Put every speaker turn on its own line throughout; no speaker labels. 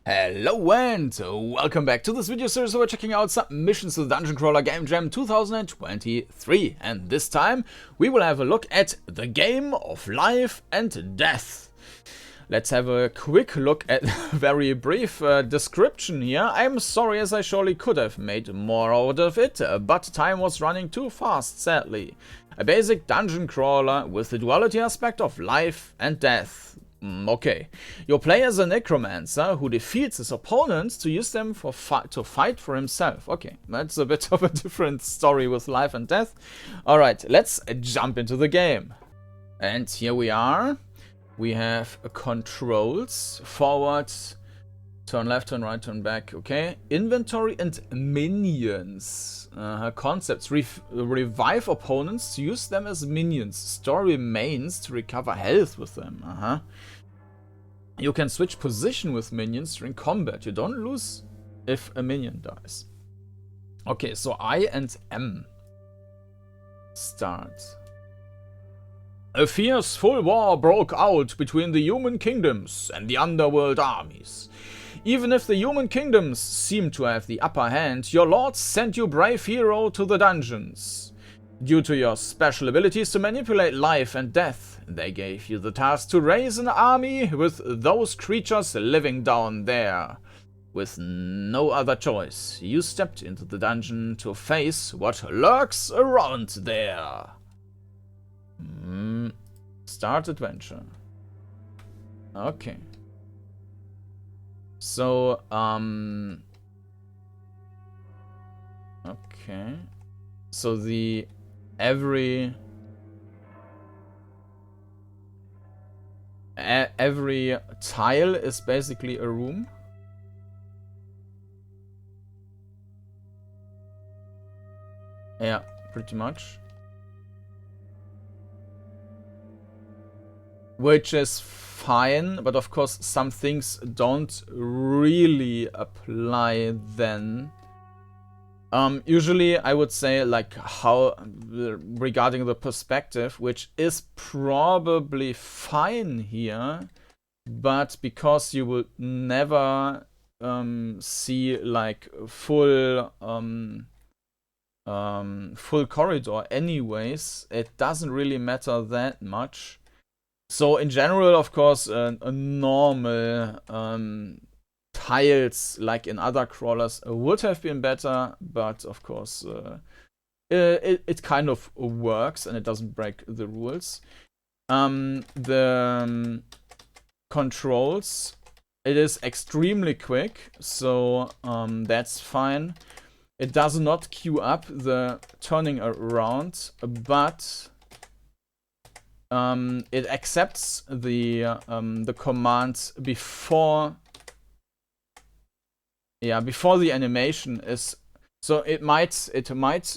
Hello and welcome back to this video series where we're checking out some missions to the Dungeoncrawler Gamejam 2023, and this time we will have a look at the game of life and death. Let's have a quick look at a very brief description here. I'm sorry, as I surely could have made more out of it, but time was running too fast, sadly. A basic dungeon crawler with the duality aspect of life and death. Okay, your player is a necromancer who defeats his opponents to use them to fight for himself. Okay, that's a bit of a different story with life and death. Alright, let's jump into the game. And here we are. We have controls, forward, turn left, turn right, turn back, okay. Inventory and minions. Concepts, revive opponents to use them as minions. Store remains to recover health with them. You can switch position with minions during combat. You don't lose if a minion dies. Okay, so I and M. Start. A fierce full war broke out between the human kingdoms and the underworld armies. Even if the human kingdoms seem to have the upper hand, your lords sent you brave hero to the dungeons. Due to your special abilities to manipulate life and death, they gave you the task to raise an army with those creatures living down there. With no other choice, you stepped into the dungeon to face what lurks around there. Start adventure. Okay. So, okay. So every tile is basically a room. Yeah, pretty much. Which is fine, but of course some things don't really apply then. Usually I would say like how, regarding the perspective, which is probably fine here, but because you would never see like full corridor anyways, it doesn't really matter that much. So in general, of course, a normal tiles like in other crawlers would have been better, but of course it kind of works and it doesn't break the rules. The controls, it is extremely quick, so that's fine. It does not queue up the turning around, but it accepts the command before the animation is, so it might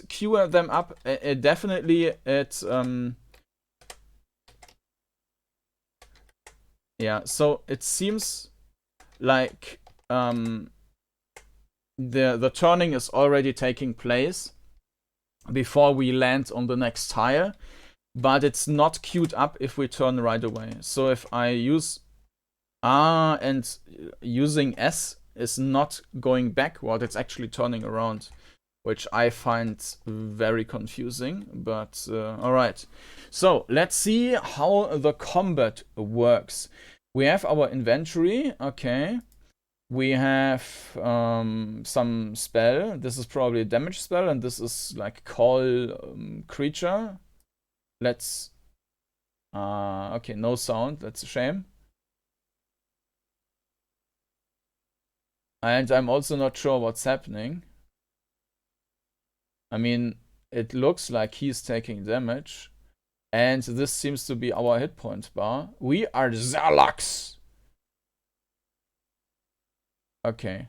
queue them up. Definitely it so it seems like the turning is already taking place before we land on the next tile. But it's not queued up if we turn right away. So if I use R and using S is not going backward, it's actually turning around, which I find very confusing, but alright. So let's see how the combat works. We have our inventory, okay. We have some spell. This is probably a damage spell, and this is like call creature. Let's okay, no sound, that's a shame. And I'm also not sure what's happening. I mean, it looks like he's taking damage, and this seems to be our hit point bar. We are Zerlux. Okay,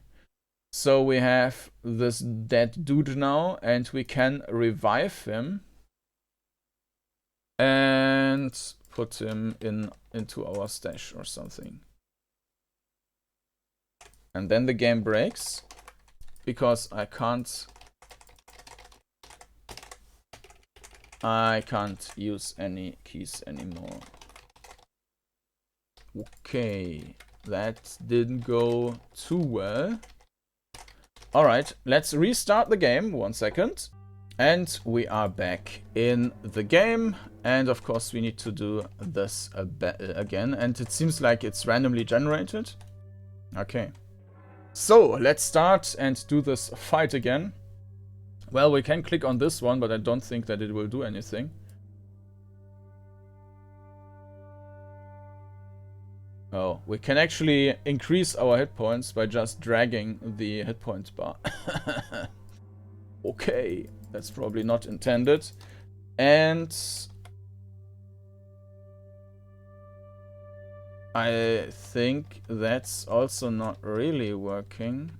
so we have this dead dude now, and we can revive him and put him into our stash or something. And then the game breaks because I can't use any keys anymore. Okay. that didn't go too well. Alright, let's restart the game. 1 second. And we are back in the game. And of course we need to do this again. And it seems like it's randomly generated. Okay. So, let's start and do this fight again. Well, we can click on this one, but I don't think that it will do anything. Oh, we can actually increase our hit points by just dragging the hit points bar. Okay, that's probably not intended. And I think that's also not really working.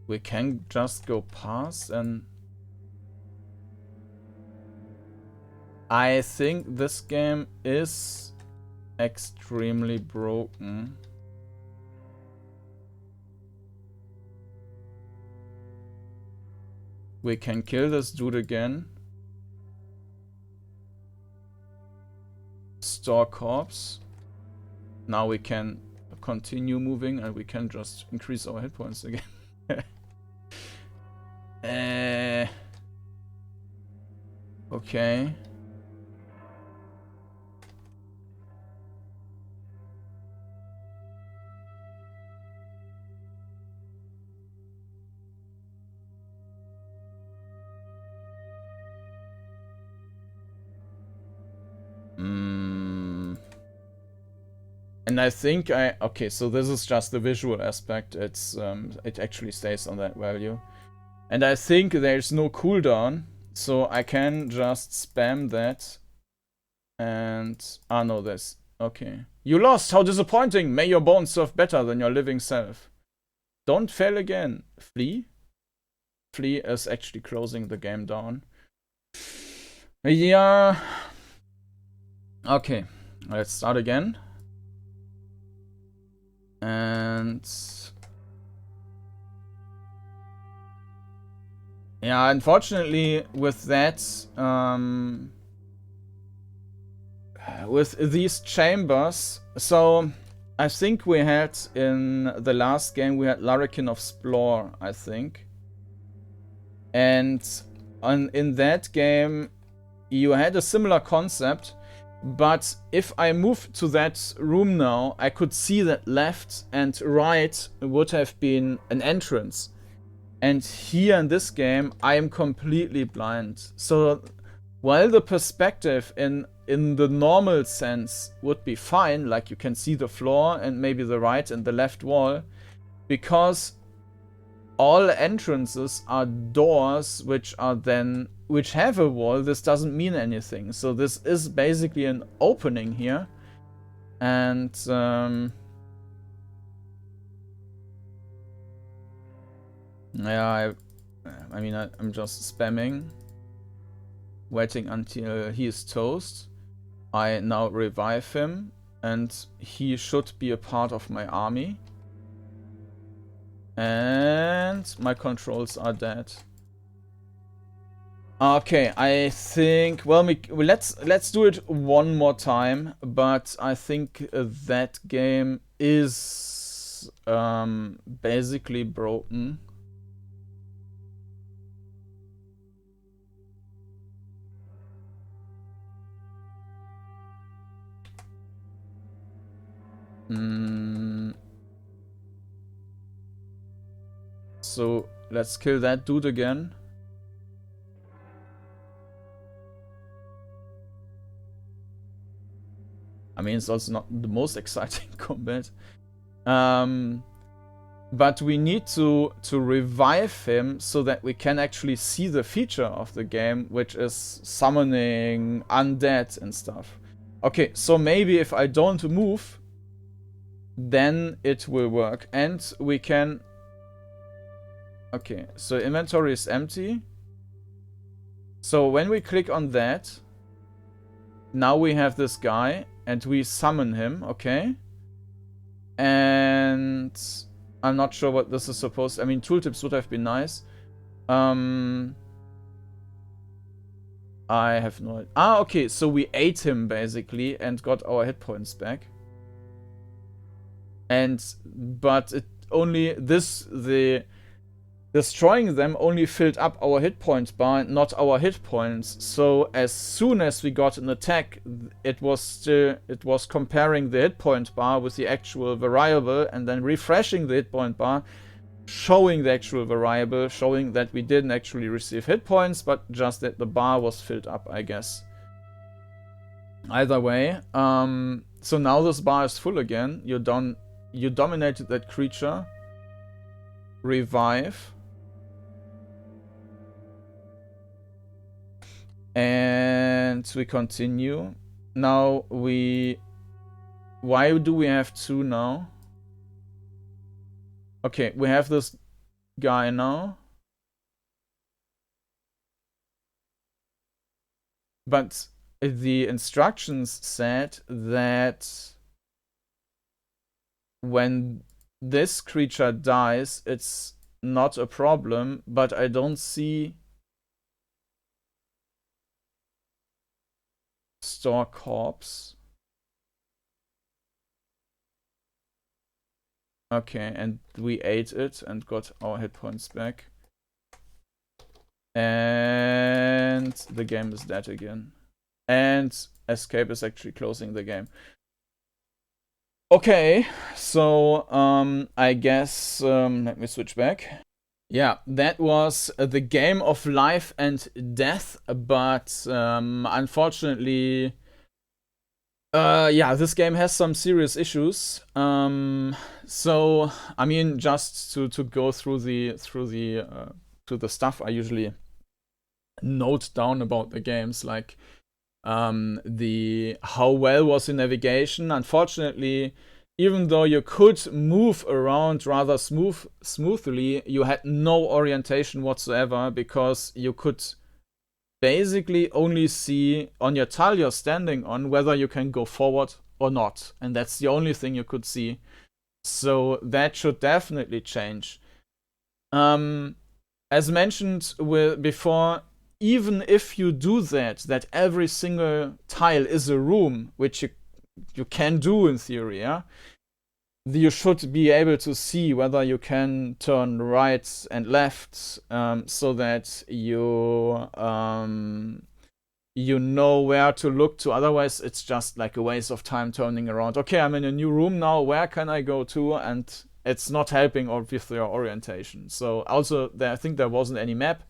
We can just go past, and I think this game is extremely broken. We can kill this dude again. Store corpse. Now we can continue moving and we can just increase our hit points again. Okay. And I think okay, so this is just the visual aspect. It's it actually stays on that value. And I think there's no cooldown, so I can just spam that. And no, this. Okay. You lost. How disappointing. May your bones serve better than your living self. Don't fail again. Flee. Flee is actually closing the game down. Yeah. Okay. Let's start again. And yeah, unfortunately with that, with these chambers, so I think we had in the last game, we had Larrikin of Splore, I think. And in that game, you had a similar concept. But if I move to that room now, I could see that left and right would have been an entrance. And here in this game, I am completely blind. So while the perspective in the normal sense would be fine, like you can see the floor and maybe the right and the left wall, because all entrances are doors which have a wall, this doesn't mean anything. So this is basically an opening here. And yeah, I mean, I'm just spamming, waiting until he is toast. I now revive him, and he should be a part of my army. And my controls are dead. Okay, I think, well, let's do it one more time, but I think that game is basically broken. So let's kill that dude again. I mean, it's also not the most exciting combat. But we need to revive him so that we can actually see the feature of the game, which is summoning undead and stuff. Okay, so maybe if I don't move, then it will work. And we can... Okay, so inventory is empty. So when we click on that, now we have this guy and we summon him, okay? And I'm not sure what this is supposed to... I mean, tooltips would have been nice. I have no idea. Ah, okay, so we ate him basically and got our hit points back. But it only destroying them only filled up our hit points bar, not our hit points. So as soon as we got an attack, it was comparing the hit point bar with the actual variable and then refreshing the hit point bar, showing the actual variable, showing that we didn't actually receive hit points, but just that the bar was filled up, I guess. Either way, so now this bar is full again. You dominated that creature. Revive. And we continue. Now why do we have 2 now? Okay, we have this guy now. But the instructions said that when this creature dies, it's not a problem, but I don't see store corpse. Okay, and we ate it and got our hit points back. And the game is dead again. And escape is actually closing the game. Okay, so I guess let me switch back. Yeah, that was the game of life and death, but unfortunately, yeah, this game has some serious issues. So I mean, just to go through the stuff I usually note down about the games, like how well was the navigation. Unfortunately, even though you could move around rather smoothly, you had no orientation whatsoever, because you could basically only see on your tile you're standing on whether you can go forward or not, and that's the only thing you could see. So that should definitely change. As mentioned before, even if you do that every single tile is a room, which you can do in theory, yeah, you should be able to see whether you can turn right and left, so that you know where to look to. Otherwise, it's just like a waste of time turning around. Okay, I'm in a new room now. Where can I go to? And it's not helping with your orientation. So also, I think there wasn't any map.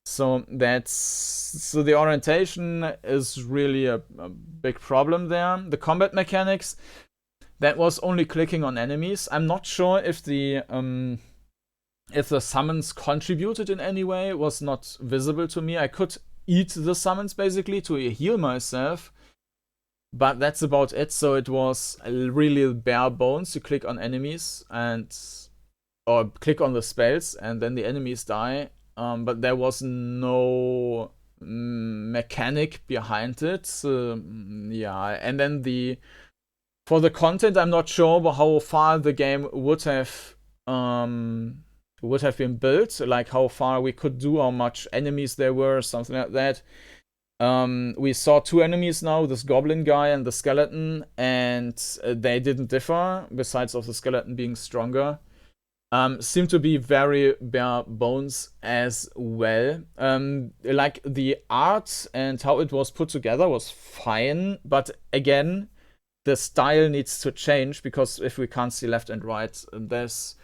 So the orientation is really a big problem there. The combat mechanics, that was only clicking on enemies. I'm not sure if the summons contributed in any way. It was not visible to me. I could eat the summons basically to heal myself, but that's about it. So it was really bare bones. You click on enemies or click on the spells, and then the enemies die. But there was no mechanic behind it. Yeah, and then for the content, I'm not sure how far the game would have been built, like how far we could do, how much enemies there were, something like that. We saw 2 enemies now, this goblin guy and the skeleton, and they didn't differ, besides of the skeleton being stronger. Seem to be very bare bones as well. Like the art and how it was put together was fine, but again, the style needs to change, because if we can't see left and right, this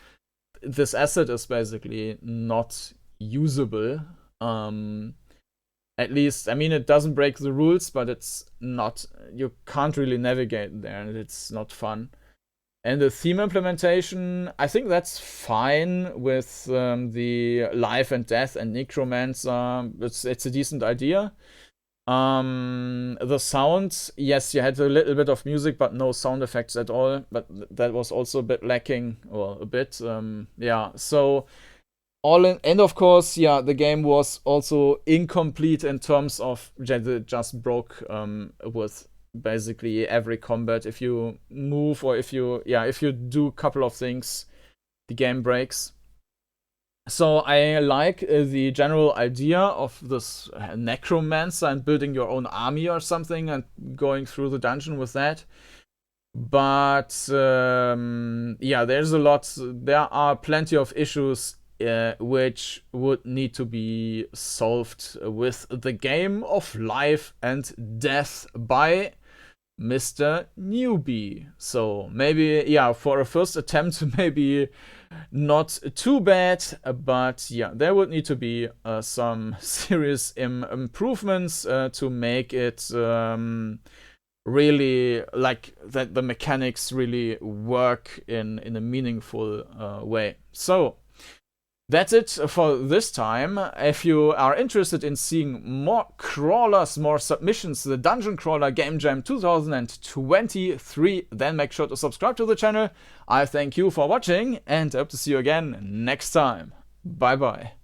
asset is basically not usable. At least, I mean, it doesn't break the rules, but it's not, you can't really navigate there, and it's not fun. And the theme implementation, I think that's fine with the life and death and necromancer. It's a decent idea. The sound, yes, you had a little bit of music, but no sound effects at all. But that was also a bit lacking, or a bit, yeah. So and of course, yeah, the game was also incomplete in terms of it just broke with basically every combat. If you move, or if you do a couple of things, the game breaks. So I like the general idea of this necromancer and building your own army or something and going through the dungeon with that. But yeah, there are plenty of issues which would need to be solved with the game of life and death by Mr. Newbe. So maybe, yeah, for a first attempt, maybe not too bad, but yeah, there would need to be some serious improvements to make it really, like, that the mechanics really work in a meaningful way. So that's it for this time. If you are interested in seeing more crawlers, more submissions to the Dungeoncrawler Gamejam 2023, then make sure to subscribe to the channel. I thank you for watching and hope to see you again next time. Bye bye.